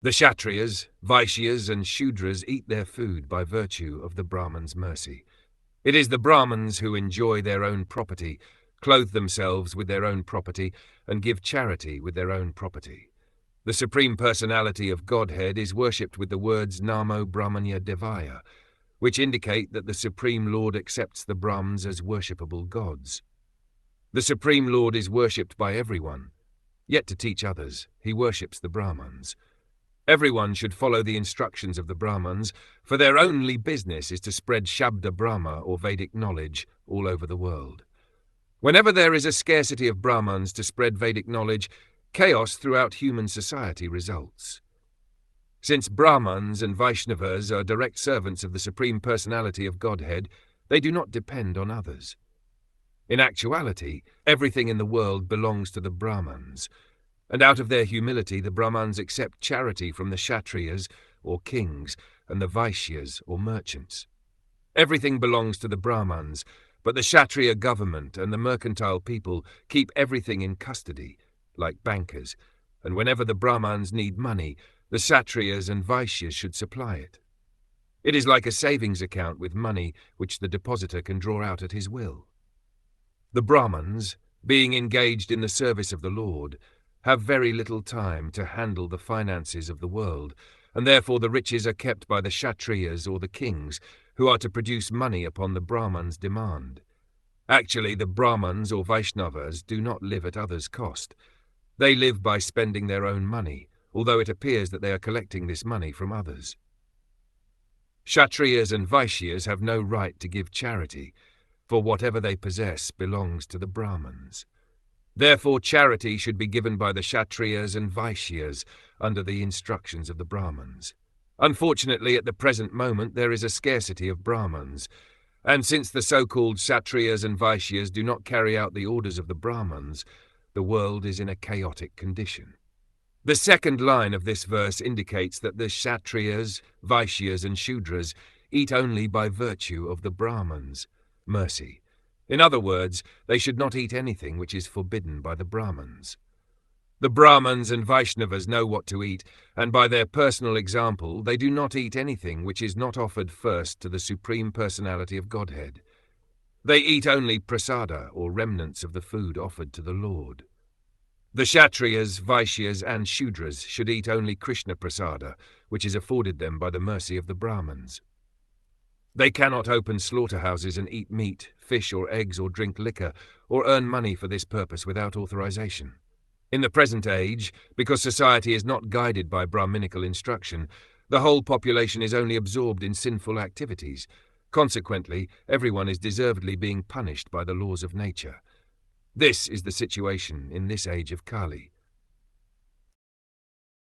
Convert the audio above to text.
The Kshatriyas, Vaishyas and Shudras eat their food by virtue of the Brahmans' mercy. It is the Brahmins who enjoy their own property, clothe themselves with their own property, and give charity with their own property. The Supreme Personality of Godhead is worshipped with the words Namo Brahmanya Devaya, which indicate that the Supreme Lord accepts the Brahmins as worshipable gods. The Supreme Lord is worshipped by everyone, yet to teach others, he worships the Brahmins. Everyone should follow the instructions of the Brahmins, for their only business is to spread Shabda Brahma or Vedic knowledge all over the world. Whenever there is a scarcity of Brahmins to spread Vedic knowledge, chaos throughout human society results. Since Brahmins and Vaishnavas are direct servants of the Supreme Personality of Godhead, they do not depend on others. In actuality, everything in the world belongs to the Brahmins, and out of their humility the Brahmins accept charity from the Kshatriyas, or kings, and the Vaishyas, or merchants. Everything belongs to the Brahmins, but the Kshatriya government and the mercantile people keep everything in custody, like bankers, and whenever the Brahmins need money, the Kshatriyas and Vaishyas should supply it. It is like a savings account with money which the depositor can draw out at his will. The Brahmins, being engaged in the service of the Lord, have very little time to handle the finances of the world, and therefore the riches are kept by the Kshatriyas or the kings, who are to produce money upon the Brahmins' demand. Actually, the Brahmins or Vaishnavas do not live at others' cost. They live by spending their own money, although it appears that they are collecting this money from others. Kshatriyas and Vaishyas have no right to give charity, for whatever they possess belongs to the Brahmins. Therefore charity should be given by the Kshatriyas and Vaishyas under the instructions of the Brahmins. Unfortunately, at the present moment there is a scarcity of Brahmins, and since the so-called Kshatriyas and Vaishyas do not carry out the orders of the Brahmins, the world is in a chaotic condition. The second line of this verse indicates that the Kshatriyas, Vaishyas and Shudras eat only by virtue of the Brahmins' mercy. In other words, they should not eat anything which is forbidden by the Brahmins. The Brahmins and Vaishnavas know what to eat, and by their personal example they do not eat anything which is not offered first to the Supreme Personality of Godhead. They eat only prasada, or remnants of the food offered to the Lord. The Kshatriyas, Vaishyas and Shudras should eat only Krishna prasada, which is afforded them by the mercy of the Brahmins. They cannot open slaughterhouses and eat meat, fish or eggs or drink liquor, or earn money for this purpose without authorization. In the present age, because society is not guided by Brahminical instruction, the whole population is only absorbed in sinful activities. Consequently, everyone is deservedly being punished by the laws of nature. This is the situation in this age of Kali.